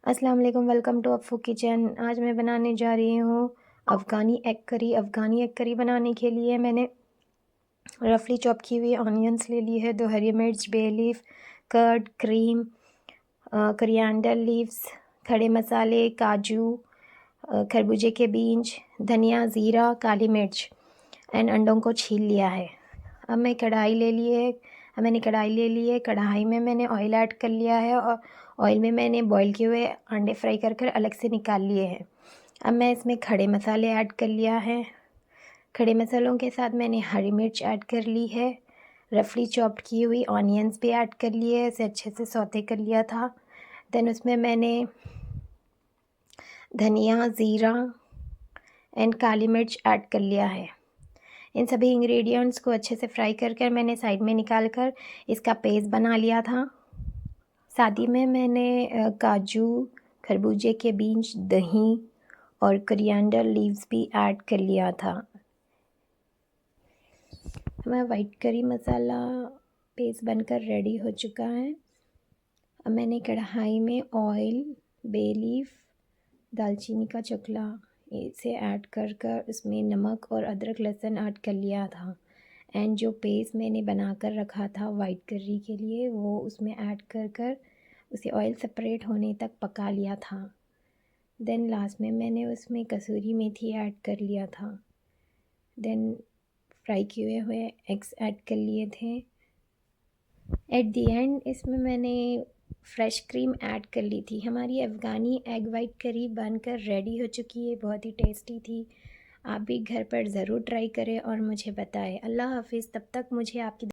अस्सलाम वालेकुम, welcome to अफ़ू kitchen. आज मैं बनाने जा रही हूँ Afghani egg curry. Afghani egg curry बनाने के लिए मैंने रफली चॉप की हुई ऑनियंस ले ली है, 2 हरी मिर्च, bay leaf, curd, cream, coriander leaves, खड़े मसाले, काजू, खरबूजे के बीज, धनिया, ज़ीरा, काली मिर्च एंड अंडों को छील लिया है। अब मैं कढ़ाई ले ली है मैंने कढ़ाई ले ली है। कढ़ाई में मैंने ऑयल ऐड कर लिया है और ऑयल में मैंने बॉईल किए हुए अंडे फ्राई कर कर अलग से निकाल लिए हैं। अब मैं इसमें खड़े मसाले ऐड कर लिया है। खड़े मसालों के साथ मैंने हरी मिर्च ऐड कर ली है। रफली चॉप्ड की हुई ऑनियंस भी ऐड कर लिए, इसे अच्छे से सौते कर लिया था। देन उसमें मैंने धनिया, ज़ीरा एंड काली मिर्च ऐड कर लिया है। इन सभी इंग्रेडिएंट्स को अच्छे से फ्राई कर कर मैंने साइड में निकाल कर इसका पेस्ट बना लिया था। साथ ही में मैंने काजू, खरबूजे के बीज, दही और कोरिएंडर लीव्स भी ऐड कर लिया था। हमारा वाइट करी मसाला पेस्ट बनकर रेडी हो चुका है। अब मैंने कढ़ाई में ऑयल, बे लीफ, दालचीनी का चकला इसे ऐड कर कर उसमें नमक और अदरक लहसुन ऐड कर लिया था। एंड जो पेस्ट मैंने बना कर रखा था वाइट करी के लिए वो उसमें ऐड कर कर उसे ऑयल सेपरेट होने तक पका लिया था। देन लास्ट में मैंने उसमें कसूरी मेथी ऐड कर लिया था। देन फ्राई किए हुए एग्स ऐड कर लिए थे। एट दी एंड इसमें मैंने फ्रेश क्रीम ऐड कर ली थी। हमारी अफ़गानी एग वाइट करी बनकर रेडी हो चुकी है, बहुत ही टेस्टी थी। आप भी घर पर ज़रूर ट्राई करें और मुझे बताएं। अल्लाह हाफ़िज़। तब तक मुझे आपकी